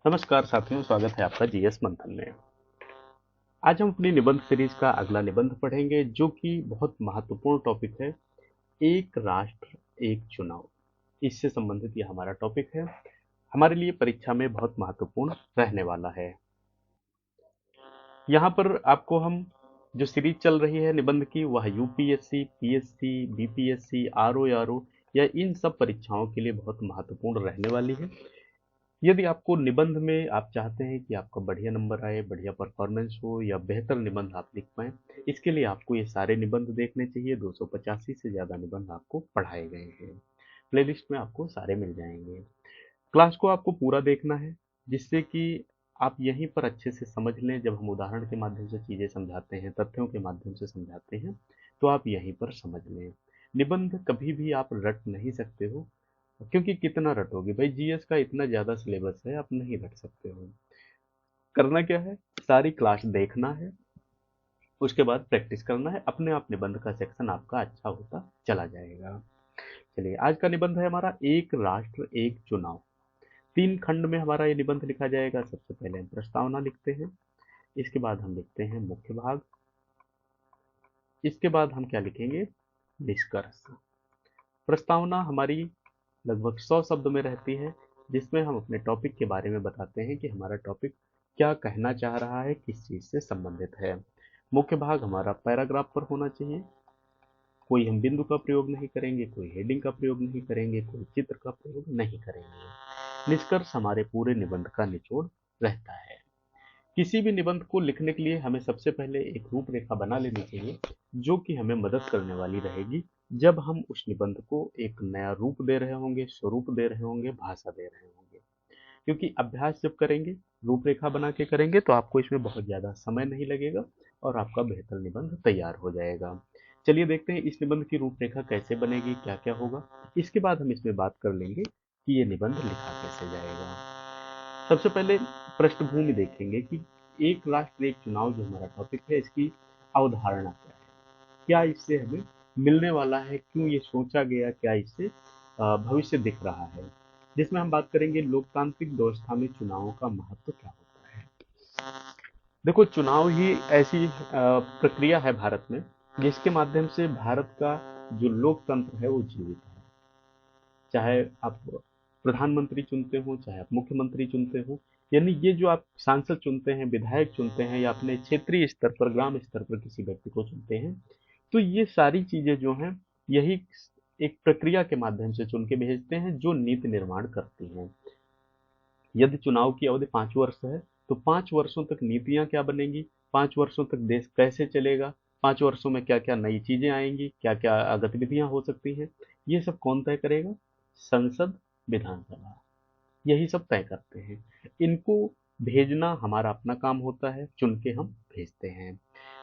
नमस्कार साथियों, स्वागत है आपका जीएस मंथन में। आज हम अपनी निबंध सीरीज का अगला निबंध पढ़ेंगे जो कि बहुत महत्वपूर्ण टॉपिक है। एक राष्ट्र एक चुनाव, इससे संबंधित यह हमारा टॉपिक है। हमारे लिए परीक्षा में बहुत महत्वपूर्ण रहने वाला है। यहाँ पर आपको हम जो सीरीज चल रही है निबंध की, वह यूपीएससी, पीएससी, बीपीएससी, आरओ या इन सब परीक्षाओं के लिए बहुत महत्वपूर्ण रहने वाली है। यदि आपको निबंध में आप चाहते हैं कि आपका बढ़िया नंबर आए, बढ़िया परफॉर्मेंस हो या बेहतर निबंध आप लिख पाएँ, इसके लिए आपको ये सारे निबंध देखने चाहिए। 285 से ज़्यादा निबंध आपको पढ़ाए गए हैं। प्लेलिस्ट में आपको सारे मिल जाएंगे। क्लास को आपको पूरा देखना है, जिससे कि आप यहीं पर अच्छे से समझ लें। जब हम उदाहरण के माध्यम से चीज़ें समझाते हैं, तथ्यों के माध्यम से समझाते हैं, तो आप यहीं पर समझ लें। निबंध कभी भी आप रट नहीं सकते हो, क्योंकि कितना रटोगे भाई, जीएस का इतना ज़्यादा सिलेबस है, आप नहीं रट सकते हो। करना क्या है, सारी क्लास देखना है, उसके बाद प्रैक्टिस करना है। अपने आप निबंध का सेक्शन आपका अच्छा होता चला जाएगा। चलिए, आज का निबंध है हमारा एक राष्ट्र एक चुनाव। 3 खंड में हमारा ये निबंध लिखा जाएगा। सबसे पहले हम प्रस्तावना लिखते हैं, इसके बाद हम लिखते हैं मुख्य भाग, इसके बाद हम क्या लिखेंगे, निष्कर्ष। प्रस्तावना हमारी लगभग 100 शब्द में रहती है, जिसमें हम अपने टॉपिक के बारे में बताते हैं कि हमारा टॉपिक क्या कहना चाह रहा है, किस चीज़ से संबंधित है। मुख्य भाग हमारा पैराग्राफ पर होना चाहिए। कोई हम बिंदु का प्रयोग नहीं करेंगे, कोई हेडिंग का प्रयोग नहीं करेंगे, कोई चित्र का प्रयोग नहीं करेंगे। निष्कर्ष हमारे पूरे निबंध का निचोड़ रहता है। किसी भी निबंध को लिखने के लिए हमें सबसे पहले एक रूपरेखा बना लेनी चाहिए, जो कि हमें मदद करने वाली रहेगी जब हम उस निबंध को एक नया रूप दे रहे होंगे, स्वरूप दे रहे होंगे, भाषा दे रहे होंगे। क्योंकि अभ्यास जब करेंगे, रूपरेखा बना के करेंगे, तो आपको इसमें बहुत ज़्यादा समय नहीं लगेगा और आपका बेहतर निबंध तैयार हो जाएगा। चलिए देखते हैं इस निबंध की रूपरेखा कैसे बनेगी, क्या क्या होगा। इसके बाद हम इसमें बात कर लेंगे कि ये निबंध लिखा कैसे जाएगा। सबसे पहले पृष्ठभूमि देखेंगे कि एक राष्ट्र एक चुनाव जो हमारा टॉपिक है, इसकी अवधारणा क्या है, क्या इससे हमें मिलने वाला है, क्यों ये सोचा गया, क्या इससे भविष्य दिख रहा है। जिसमें हम बात करेंगे लोकतांत्रिक व्यवस्था में चुनावों का महत्व क्या होता है। देखो, चुनाव ही ऐसी प्रक्रिया है भारत में, जिसके माध्यम से भारत का जो लोकतंत्र है वो जीवित है। चाहे आप प्रधानमंत्री चुनते हो, चाहे आप मुख्यमंत्री चुनते हो, यानी ये जो आप सांसद चुनते हैं, विधायक चुनते हैं, या अपने क्षेत्रीय स्तर पर, ग्राम स्तर पर किसी व्यक्ति को चुनते हैं, तो ये सारी चीजें जो हैं, यही एक प्रक्रिया के माध्यम से चुन के भेजते हैं जो नीति निर्माण करती हैं। यदि चुनाव की अवधि 5 वर्ष है, तो 5 वर्षों तक नीतियां क्या बनेंगी, 5 वर्षों तक देश कैसे चलेगा, 5 वर्षों में क्या क्या नई चीजें आएंगी, क्या क्या गतिविधियां हो सकती हैं, ये सब कौन तय करेगा, संसद, विधानसभा, यही सब तय करते हैं। इनको भेजना हमारा अपना काम होता है, चुन के हम भेजते हैं।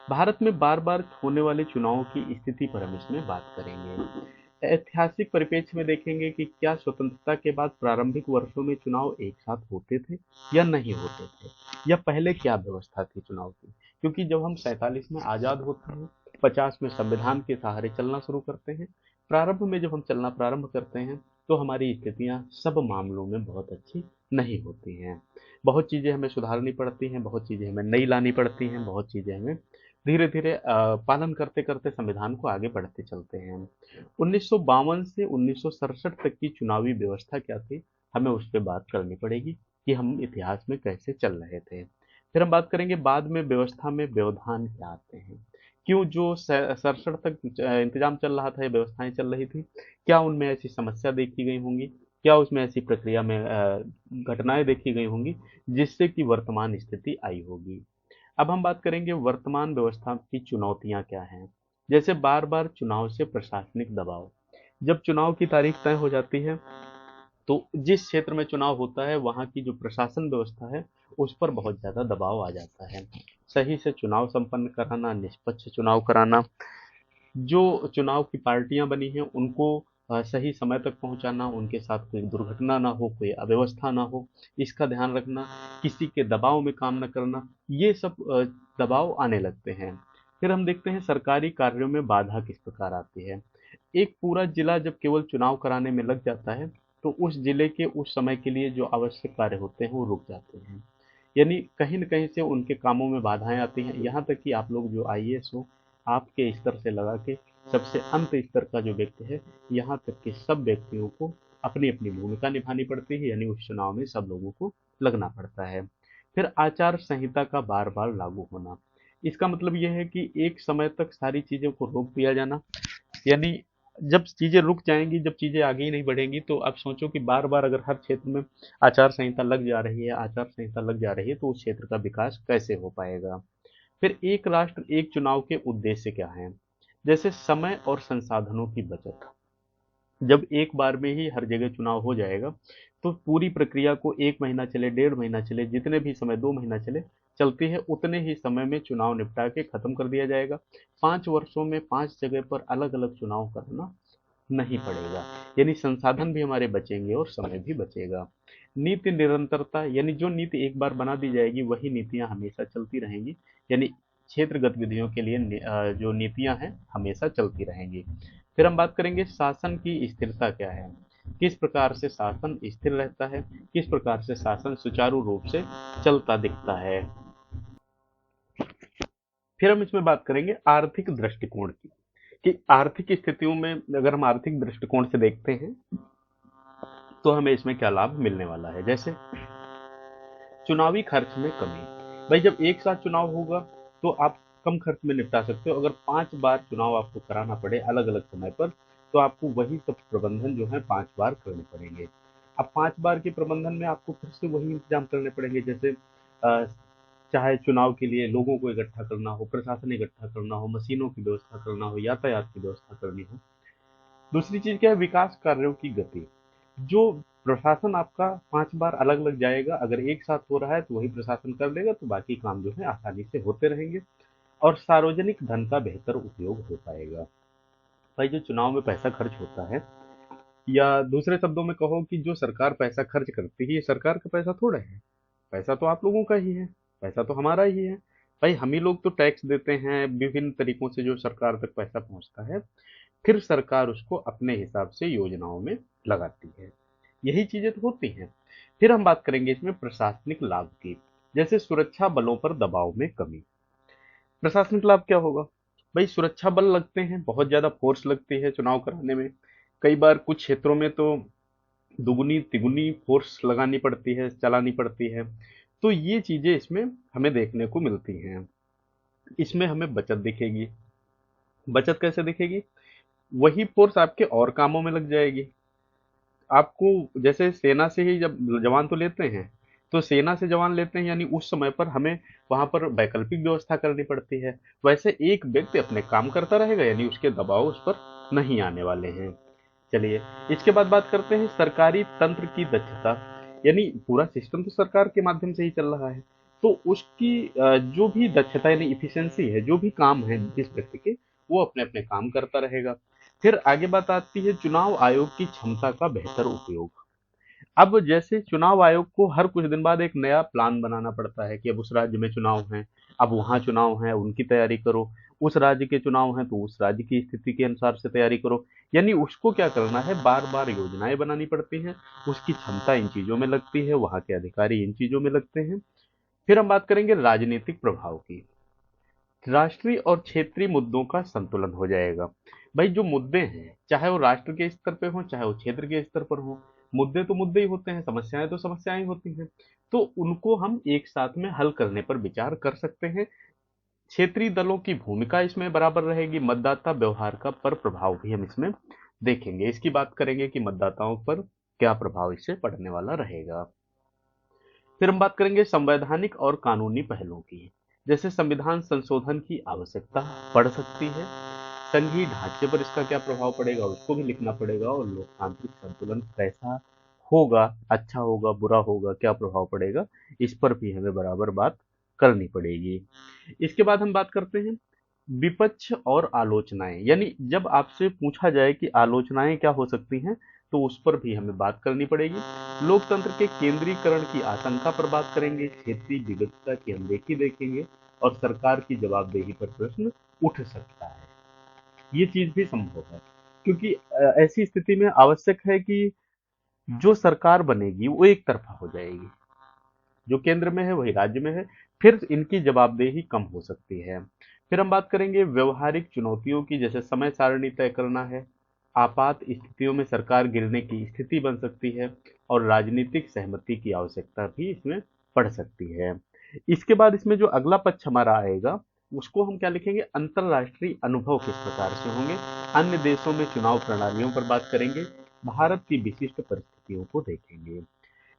भारत में बार बार होने वाले चुनावों की स्थिति पर हम इसमें बात करेंगे। ऐतिहासिक परिप्रेक्ष्य में देखेंगे कि क्या स्वतंत्रता के बाद प्रारंभिक वर्षों में चुनाव एक साथ होते थे या नहीं होते थे, या पहले क्या व्यवस्था थी चुनाव की। क्योंकि जब हम 47 में आज़ाद होते हैं, 50 में संविधान के सहारे चलना शुरू करते हैं, प्रारंभ में जब हम चलना प्रारंभ करते हैं, तो हमारी स्थितियां सब मामलों में बहुत अच्छी नहीं होती हैं। बहुत चीज़ें हमें सुधारनी पड़ती हैं, बहुत चीज़ें हमें नई लानी पड़ती हैं, बहुत चीज़ें हमें धीरे धीरे पालन करते करते संविधान को आगे बढ़ते चलते हैं। 1952 से 1967 तक की चुनावी व्यवस्था क्या थी, हमें उस पर बात करनी पड़ेगी कि हम इतिहास में कैसे चल रहे थे। फिर हम बात करेंगे बाद में व्यवस्था में व्यवधान क्या आते हैं, क्यों जो 67 तक इंतजाम चल रहा था, ये व्यवस्थाएं चल रही थी, क्या उनमें ऐसी समस्या देखी गई होंगी, क्या उसमें ऐसी प्रक्रिया में घटनाएं देखी गई होंगी जिससे कि वर्तमान स्थिति आई होगी। अब हम बात करेंगे वर्तमान व्यवस्था की चुनौतियां क्या हैं। जैसे बार बार चुनाव से प्रशासनिक दबाव। जब चुनाव की तारीख तय हो जाती है, तो जिस क्षेत्र में चुनाव होता है वहाँ की जो प्रशासन व्यवस्था है, उस पर बहुत ज़्यादा दबाव आ जाता है। सही से चुनाव संपन्न कराना, निष्पक्ष चुनाव कराना, जो चुनाव की पार्टियां बनी हैं उनको सही समय तक पहुंचाना, उनके साथ कोई दुर्घटना ना हो, कोई अव्यवस्था ना हो, इसका ध्यान रखना, किसी के दबाव में काम न करना, ये सब दबाव आने लगते हैं। फिर हम देखते हैं सरकारी कार्यों में बाधा किस प्रकार आती है। एक पूरा जिला जब केवल चुनाव कराने में लग जाता है, तो उस जिले के उस समय के लिए जो आवश्यक कार्य होते हैं वो रुक जाते हैं। यानी कहीं न कहीं से उनके कामों में बाधाएँ आती हैं, यहाँ तक कि आप लोग जो आईएएस हो, आपके स्तर से लगा के सबसे अंत स्तर का जो व्यक्ति है, यहाँ तक कि सब व्यक्तियों को अपनी-अपनी भूमिका निभानी पड़ती है, यानी उस चुनाव में सब लोगों को लगना पड़ता है। फिर आचार संहिता का बार-बार लागू होना। इसका मतलब ये है कि एक समय तक सारी चीज़ों को रोक दिया जाना, यानी जब चीजें रुक जाएंगी, जब चीजें आगे ही नहीं बढ़ेंगी, तो आप सोचो कि बार बार अगर हर क्षेत्र में आचार संहिता लग जा रही है, आचार संहिता लग जा रही है, तो उस क्षेत्र का विकास कैसे हो पाएगा। फिर एक राष्ट्र एक चुनाव के उद्देश्य क्या है, जैसे समय और संसाधनों की बचत। जब एक बार में ही हर जगह चुनाव हो जाएगा, तो पूरी प्रक्रिया को 1 महीना चले, 1.5 महीना चले, जितने भी समय 2 महीना चले, चलती है उतने ही समय में चुनाव निपटा के खत्म कर दिया जाएगा। 5 वर्षों में 5 जगह पर अलग-अलग चुनाव करना नहीं पड़ेगा, यानी संसाधन भी हमारे बचेंगे और समय भी बचेगा। नीति निरंतरता, यानी जो नीति एक बार बना दी जाएगी वही नीतियां हमेशा चलती रहेंगी, यानी क्षेत्र गतिविधियों के लिए जो नीतियां हैं हमेशा चलती रहेंगी। फिर हम बात करेंगे शासन की स्थिरता क्या है, किस प्रकार से शासन स्थिर रहता है, किस प्रकार से शासन सुचारू रूप से चलता दिखता है। फिर हम इसमें बात करेंगे आर्थिक दृष्टिकोण की, कि आर्थिक स्थितियों में अगर हम आर्थिक दृष्टिकोण से देखते हैं तो हमें इसमें क्या लाभ मिलने वाला है। जैसे चुनावी खर्च में कमी। भाई जब एक साथ चुनाव होगा तो आप कम खर्च में निपटा सकते हो। अगर 5 बार चुनाव आपको कराना पड़े अलग अलग समय पर, तो आपको वही सब प्रबंधन जो है 5 बार करने पड़ेंगे। अब 5 बार के प्रबंधन में आपको फिर से वही इंतजाम करने पड़ेंगे, जैसे चाहे चुनाव के लिए लोगों को इकट्ठा करना हो, प्रशासन इकट्ठा करना हो, मशीनों की व्यवस्था करना हो, यातायात की व्यवस्था करनी हो। दूसरी चीज क्या है, विकास कार्यों की गति। जो प्रशासन आपका 5 बार अलग अलग जाएगा, अगर एक साथ हो रहा है तो वही प्रशासन कर लेगा, तो बाकी काम जो है आसानी से होते रहेंगे और सार्वजनिक धन का बेहतर उपयोग हो पाएगा। भाई जो चुनाव में पैसा खर्च होता है, या दूसरे शब्दों में कहो कि जो सरकार पैसा खर्च करती है, ये सरकार का पैसा थोड़ा है, पैसा तो आप लोगों का ही है, पैसा तो हमारा ही है। भाई हम ही लोग तो टैक्स देते हैं, विभिन्न तरीकों से जो सरकार तक पैसा पहुंचता है, फिर सरकार उसको अपने हिसाब से योजनाओं में लगाती है। यही चीजें तो होती हैं। फिर हम बात करेंगे इसमें प्रशासनिक लाभ की, जैसे सुरक्षा बलों पर दबाव में कमी। प्रशासनिक लाभ क्या होगा, भाई सुरक्षा बल लगते हैं, बहुत ज्यादा फोर्स लगती है चुनाव कराने में। कई बार कुछ क्षेत्रों में तो दुगुनी तिगुनी फोर्स लगानी पड़ती है, चलानी पड़ती है। तो ये चीजें इसमें हमें देखने को मिलती हैं। इसमें हमें बचत दिखेगी। बचत कैसे दिखेगी, वही फोर्स आपके और कामों में लग जाएगी। आपको जैसे सेना से ही जब जवान तो लेते हैं, तो सेना से जवान लेते हैं, यानी उस समय पर हमें वहां पर वैकल्पिक व्यवस्था करनी पड़ती है। वैसे एक व्यक्ति अपने काम करता रहेगा, यानी उसके दबाव उस पर नहीं आने वाले हैं। चलिए इसके बाद बात करते हैं सरकारी तंत्र की दक्षता, यानी पूरा सिस्टम तो सरकार के माध्यम से ही चल रहा है, तो उसकी जो भी दक्षता यानी इफिशिएंसी है, जो भी काम है जिस व्यक्ति के, वो अपने अपने काम करता रहेगा। फिर आगे बात आती है चुनाव आयोग की क्षमता का बेहतर उपयोग। अब जैसे चुनाव आयोग को हर कुछ दिन बाद एक नया प्लान बनाना पड़ता है कि अब उस राज्य में चुनाव है, अब वहाँ चुनाव है, उनकी तैयारी करो। उस राज्य के चुनाव हैं तो उस राज्य की स्थिति के अनुसार से तैयारी करो। यानी उसको क्या करना है, बार बार योजनाएं बनानी पड़ती हैं। उसकी क्षमता इन चीजों में लगती है, वहाँ के अधिकारी इन चीजों में लगते हैं। फिर हम बात करेंगे राजनीतिक प्रभाव की। राष्ट्रीय और क्षेत्रीय मुद्दों का संतुलन हो जाएगा। भाई जो मुद्दे हैं, चाहे वो राष्ट्र के स्तर पे हो, चाहे वो क्षेत्र के स्तर पर हो, मुद्दे तो मुद्दे ही होते हैं, समस्याएं तो समस्याएं ही होती हैं। तो उनको हम एक साथ में हल करने पर विचार कर सकते हैं। क्षेत्रीय दलों की भूमिका इसमें बराबर रहेगी। मतदाता व्यवहार का पर प्रभाव भी हम इसमें देखेंगे। इसकी बात करेंगे कि मतदाताओं पर क्या प्रभाव इससे पड़ने वाला रहेगा। फिर हम बात करेंगे संवैधानिक और कानूनी पहलुओं की, जैसे संविधान संशोधन की आवश्यकता पड़ सकती है, संघीय ढांचे पर इसका क्या प्रभाव पड़ेगा उसको भी लिखना पड़ेगा, और लोकतांत्रिक संतुलन कैसा होगा, अच्छा होगा बुरा होगा, क्या प्रभाव पड़ेगा, इस पर भी हमें बराबर बात करनी पड़ेगी। इसके बाद हम बात करते हैं विपक्ष और आलोचनाएं, यानी जब आपसे पूछा जाए कि आलोचनाएं क्या हो सकती हैं, तो उस पर भी हमें बात करनी पड़ेगी। लोकतंत्र के केंद्रीकरण की आशंका पर बात करेंगे, क्षेत्रीय विविधता की अनदेखी देखेंगे, और सरकार की जवाबदेही पर प्रश्न उठ सकता है। ये चीज भी संभव है, क्योंकि ऐसी स्थिति में आवश्यक है कि जो सरकार बनेगी वो एक तरफा हो जाएगी, जो केंद्र में है वही राज्य में है, फिर इनकी जवाबदेही कम हो सकती है। फिर हम बात करेंगे व्यवहारिक चुनौतियों की, जैसे समय सारणी तय करना है, आपात स्थितियों में सरकार गिरने की स्थिति बन सकती है, और राजनीतिक सहमति की आवश्यकता भी इसमें पड़ सकती है। इसके बाद इसमें जो अगला पक्ष हमारा आएगा उसको हम क्या लिखेंगे, अंतरराष्ट्रीय अनुभव किस प्रकार से होंगे, अन्य देशों में चुनाव प्रणालियों पर बात करेंगे, भारत की विशिष्ट परिस्थितियों को देखेंगे।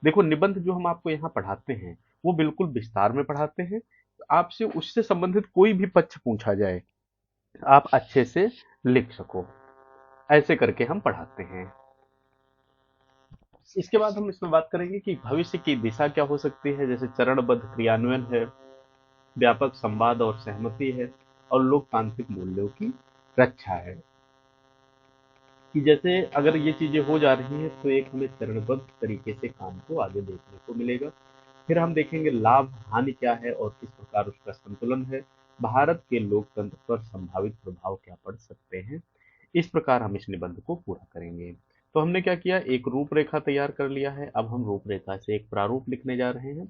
देखो, निबंध जो हम आपको यहाँ पढ़ाते हैं वो बिल्कुल विस्तार में पढ़ाते हैं। आपसे उससे संबंधित कोई भी पक्ष पूछा जाए आप अच्छे से लिख सको, ऐसे करके हम पढ़ाते हैं। इसके बाद हम इसमें बात करेंगे कि भविष्य की दिशा क्या हो सकती है, जैसे चरणबद्ध क्रियान्वयन है, व्यापक संवाद और सहमति है, और लोकतांत्रिक मूल्यों की रक्षा है। कि जैसे अगर ये चीजें हो जा रही हैं तो एक हमें चरणबद्ध तरीके से काम को आगे देखने को मिलेगा। फिर हम देखेंगे लाभ हानि क्या है और किस प्रकार उसका संतुलन है, भारत के लोकतंत्र पर संभावित प्रभाव क्या पड़ सकते हैं। इस प्रकार हम इस निबंध को पूरा करेंगे। तो हमने क्या किया, एक रूपरेखा तैयार कर लिया है, अब हम रूपरेखा से एक प्रारूप लिखने जा रहे हैं।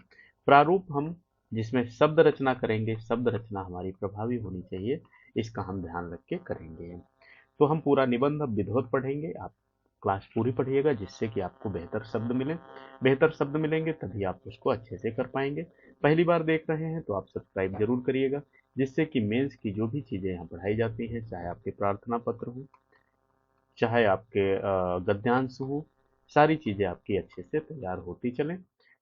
प्रारूप हम जिसमें शब्द रचना करेंगे, शब्द रचना हमारी प्रभावी होनी चाहिए, इसका हम ध्यान रख के करेंगे। तो हम पूरा निबंध अब विधिवत पढ़ेंगे, आप क्लास पूरी पढ़िएगा जिससे कि आपको बेहतर शब्द मिले। बेहतर शब्द मिलेंगे तभी आप उसको अच्छे से कर पाएंगे। पहली बार देख रहे हैं तो आप सब्सक्राइब जरूर करिएगा, जिससे कि मेंस की जो भी चीज़ें यहाँ पढ़ाई जाती हैं, चाहे आपके प्रार्थना पत्र हो, चाहे आपके गद्यांश हो, सारी चीज़ें आपकी अच्छे से तैयार होती चलें।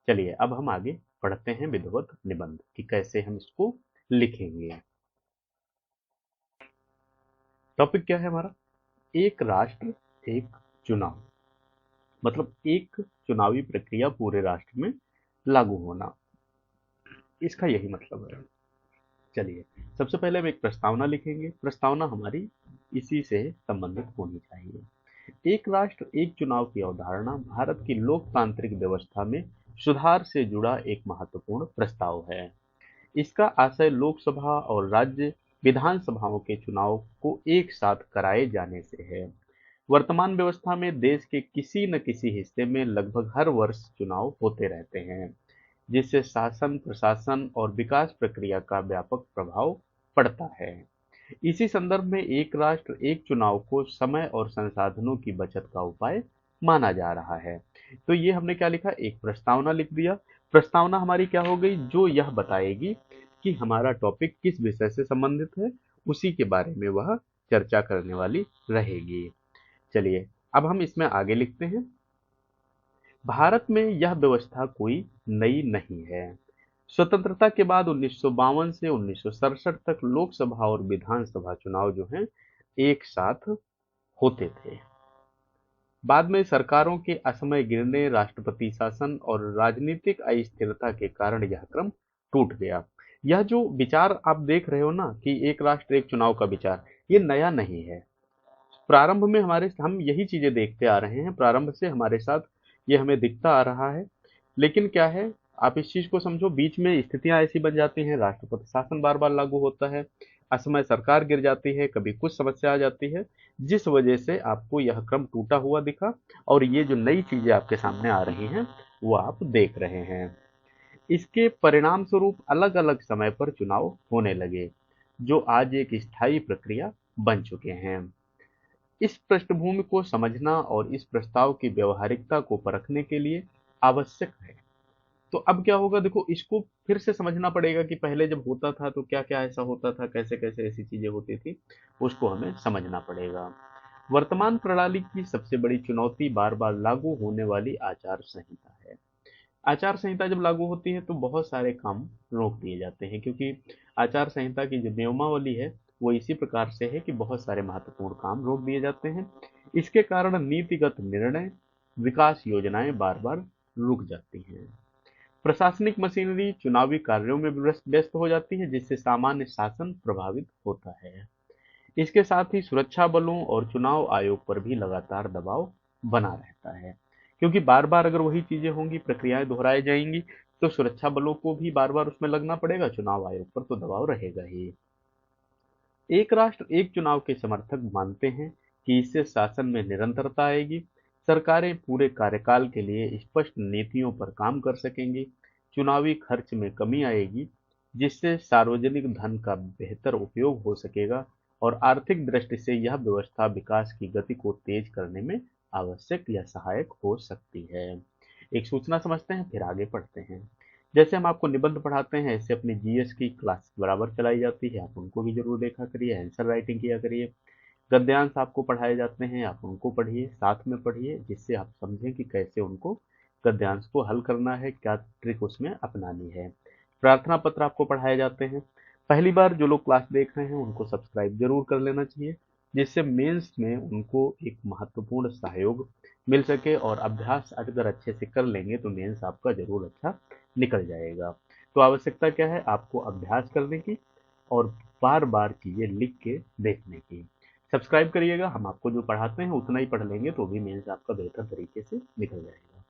चलिए अब हम आगे पढ़ते हैं विधिवत निबंध कि कैसे हम इसको लिखेंगे। टॉपिक क्या है हमारा, एक राष्ट्र एक चुनाव, मतलब एक चुनावी प्रक्रिया पूरे राष्ट्र में लागू होना, इसका यही मतलब है। चलिए सबसे पहले हम एक प्रस्तावना लिखेंगे, प्रस्तावना हमारी इसी से संबंधित होनी चाहिए। एक राष्ट्र एक चुनाव की अवधारणा भारत की लोकतांत्रिक व्यवस्था में सुधार से जुड़ा एक महत्वपूर्ण प्रस्ताव है। इसका आशय लोकसभा और राज्य विधानसभाओं के चुनाव को एक साथ कराए जाने से है। वर्तमान व्यवस्था में देश के किसी न किसी हिस्से में लगभग हर वर्ष चुनाव होते रहते हैं, जिससे शासन, प्रशासन और विकास प्रक्रिया का व्यापक प्रभाव पड़ता है। इसी संदर्भ में एक राष्ट्र एक चुनाव को समय और संसाधनों की बचत का उपाय माना जा रहा है। तो ये हमने क्या लिखा, एक प्रस्तावना लिख दिया। प्रस्तावना हमारी क्या हो गई, जो यह बताएगी कि हमारा टॉपिक किस विषय से संबंधित है, उसी के बारे में वह चर्चा करने वाली रहेगी। चलिए अब हम इसमें आगे लिखते हैं। भारत में यह व्यवस्था कोई नई नहीं है। स्वतंत्रता के बाद 1952 से 1967 तक लोकसभा और विधानसभा चुनाव जो हैं एक साथ होते थे। बाद में सरकारों के असमय गिरने, राष्ट्रपति शासन और राजनीतिक अस्थिरता के कारण यह क्रम टूट गया। यह जो विचार आप देख रहे हो ना कि एक राष्ट्र एक चुनाव का विचार, ये नया नहीं है। प्रारंभ में हमारे हम यही चीजें देखते आ रहे हैं, प्रारंभ से हमारे साथ ये हमें दिखता आ रहा है। लेकिन क्या है, आप इस चीज को समझो, बीच में स्थितियां ऐसी बन जाती हैं, राष्ट्रपति शासन बार बार लागू होता है, असमय सरकार गिर जाती है, कभी कुछ समस्या आ जाती है, जिस वजह से आपको यह क्रम टूटा हुआ दिखा, और ये जो नई चीजें आपके सामने आ रही हैं वो आप देख रहे हैं। इसके परिणाम स्वरूप अलग अलग समय पर चुनाव होने लगे, जो आज एक स्थायी प्रक्रिया बन चुके हैं। इस पृष्ठभूमि को समझना और इस प्रस्ताव की व्यवहारिकता को परखने के लिए आवश्यक है। तो अब क्या होगा, देखो इसको फिर से समझना पड़ेगा कि पहले जब होता था तो क्या क्या ऐसा होता था, कैसे कैसे ऐसी चीजें होती थी, उसको हमें समझना पड़ेगा। वर्तमान प्रणाली की सबसे बड़ी चुनौती बार बार लागू होने वाली आचार संहिता है। आचार संहिता जब लागू होती है तो बहुत सारे काम रोक दिए जाते हैं, क्योंकि आचार संहिता की जो नियमावली है वो इसी प्रकार से है कि बहुत सारे महत्वपूर्ण काम रोक दिए जाते हैं। इसके कारण नीतिगत निर्णय, विकास योजनाएं बार बार रुक जाती हैं। प्रशासनिक मशीनरी चुनावी कार्यों में व्यस्त व्यस्त हो जाती है, जिससे सामान्य शासन प्रभावित होता है। इसके साथ ही सुरक्षा बलों और चुनाव आयोग पर भी लगातार दबाव बना रहता है, क्योंकि बार बार अगर वही चीजें होंगी, प्रक्रियाएं दोहराई जाएंगी, तो सुरक्षा बलों को भी बार बार उसमें लगना पड़ेगा, चुनाव आयोग पर तो दबाव रहेगा ही। एक राष्ट्र एक चुनाव के समर्थक मानते हैं कि इससे शासन में निरंतरता आएगी, सरकारें पूरे कार्यकाल के लिए स्पष्ट नीतियों पर काम कर सकेंगी, चुनावी खर्च में कमी आएगी, जिससे सार्वजनिक धन का बेहतर उपयोग हो सकेगा और आर्थिक दृष्टि से यह व्यवस्था विकास की गति को तेज करने में आवश्यक या सहायक हो सकती है। एक सूचना समझते हैं, फिर आगे पढ़ते हैं। जैसे हम आपको निबंध पढ़ाते हैं, ऐसे अपनी जीएस की क्लास बराबर चलाई जाती है, आप उनको भी जरूर देखा करिए, आंसर राइटिंग किया करिए। गद्यांश आपको पढ़ाए जाते हैं, आप उनको पढ़िए, साथ में पढ़िए, जिससे आप समझें कि कैसे उनको गद्यांश को हल करना है, क्या ट्रिक उसमें अपनानी है। प्रार्थना पत्र आपको पढ़ाए जाते हैं। पहली बार जो लोग क्लास देख रहे हैं उनको सब्सक्राइब जरूर कर लेना चाहिए, जिससे मेंस में उनको एक महत्वपूर्ण सहयोग मिल सके, और अभ्यास अगर अच्छे से कर लेंगे तो मेंस आपका जरूर अच्छा निकल जाएगा। तो आवश्यकता क्या है, आपको अभ्यास करने की और बार बार चीजें लिख के देखने की। सब्सक्राइब करिएगा, हम आपको जो पढ़ाते हैं उतना ही पढ़ लेंगे तो भी मेंस आपका बेहतर तरीके से निकल जाएगा।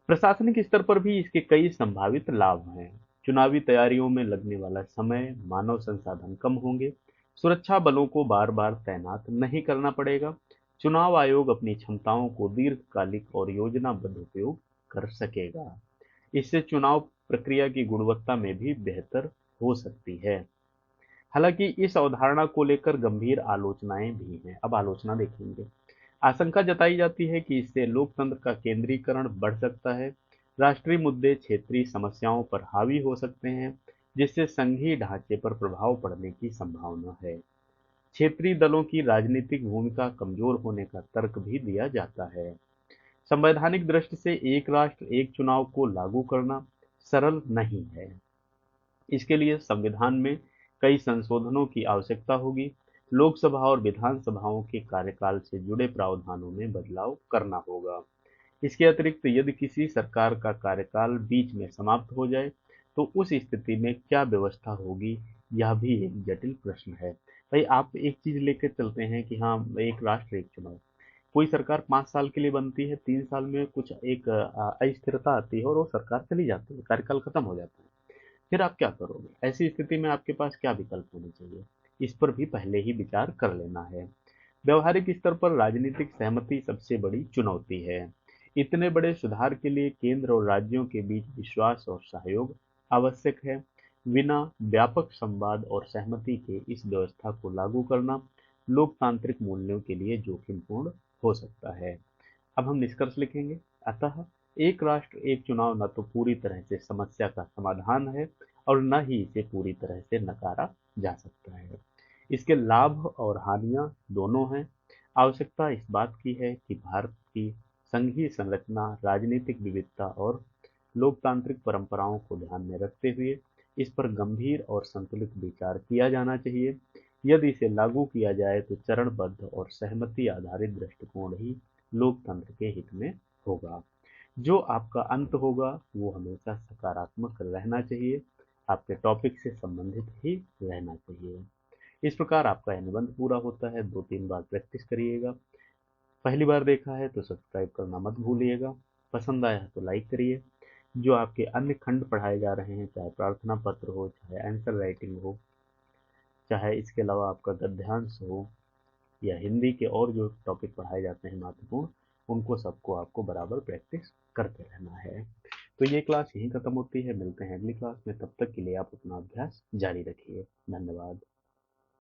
प्रशासनिक स्तर पर भी इसके कई संभावित लाभ हैं। चुनावी तैयारियों में लगने वाला समय, मानव संसाधन कम होंगे, सुरक्षा बलों को बार बार तैनात नहीं करना पड़ेगा, चुनाव आयोग अपनी क्षमताओं को दीर्घकालिक और योजनाबद्ध उपयोग कर सकेगा। इससे चुनाव प्रक्रिया की गुणवत्ता में भी बेहतर हो सकती है। हालांकि इस अवधारणा को लेकर गंभीर आलोचनाएं भी हैं। अब आलोचना देखेंगे। आशंका जताई जाती है कि इससे लोकतंत्र का केंद्रीकरण बढ़ सकता है, राष्ट्रीय मुद्दे क्षेत्रीय समस्याओं पर हावी हो सकते हैं, जिससे संघीय ढांचे पर प्रभाव पड़ने की संभावना है। क्षेत्रीय दलों की राजनीतिक भूमिका कमजोर होने का तर्क भी दिया जाता है। संवैधानिक दृष्टि से एक राष्ट्र एक चुनाव को लागू करना सरल नहीं है। इसके लिए संविधान में कई संशोधनों की आवश्यकता होगी। लोकसभा और विधानसभाओं के कार्यकाल से जुड़े प्रावधानों में बदलाव करना होगा। इसके अतिरिक्त यदि किसी सरकार का कार्यकाल बीच में समाप्त हो जाए तो उस स्थिति में क्या व्यवस्था होगी, यह भी एक जटिल प्रश्न है। भाई आप एक चीज लेकर चलते हैं कि हाँ, एक राष्ट्र एक चुनाव। कोई सरकार 5 साल के लिए बनती है, 3 साल में कुछ एक अस्थिरता आती है और वो सरकार चली जाती है, कार्यकाल खत्म हो जाता है। फिर आप क्या करोगे? ऐसी स्थिति में आपके पास क्या विकल्प होने चाहिए, इस पर भी पहले ही विचार कर लेना है। व्यवहारिक स्तर पर राजनीतिक सहमति सबसे बड़ी चुनौती है। इतने बड़े सुधार के लिए केंद्र और राज्यों के बीच विश्वास और सहयोग आवश्यक है। बिना व्यापक संवाद और सहमति के इस व्यवस्था को लागू करना लोकतांत्रिक मूल्यों के लिए जोखिमपूर्ण हो सकता है। अब हम निष्कर्ष लिखेंगे। अतः एक राष्ट्र एक चुनाव न तो पूरी तरह से समस्या का समाधान है और न ही इसे पूरी तरह से नकारा जा सकता है। इसके लाभ और हानियां दोनों हैं। आवश्यकता इस बात की है कि भारत की संघीय संरचना, राजनीतिक विविधता और लोकतांत्रिक परंपराओं को ध्यान में रखते हुए इस पर गंभीर और संतुलित विचार किया जाना चाहिए। यदि इसे लागू किया जाए तो चरणबद्ध और सहमति आधारित दृष्टिकोण ही लोकतंत्र के हित में होगा। जो आपका अंत होगा वो हमेशा सकारात्मक रहना चाहिए, आपके टॉपिक से संबंधित ही रहना चाहिए। इस प्रकार आपका यह निबंध पूरा होता है। 2-3 बार प्रैक्टिस करिएगा। पहली बार देखा है तो सब्सक्राइब करना मत भूलिएगा। पसंद आया है तो लाइक करिए। जो आपके अन्य खंड पढ़ाए जा रहे हैं, चाहे प्रार्थना पत्र हो, चाहे आंसर राइटिंग हो, चाहे इसके अलावा आपका गद्यांश हो, या हिंदी के और जो टॉपिक पढ़ाए जाते हैं महत्वपूर्ण, उनको सबको आपको बराबर प्रैक्टिस करते रहना है। तो ये क्लास यहीं खत्म होती है। मिलते हैं अगली क्लास में, तब तक के लिए आप अपना अभ्यास जारी रखिए। धन्यवाद।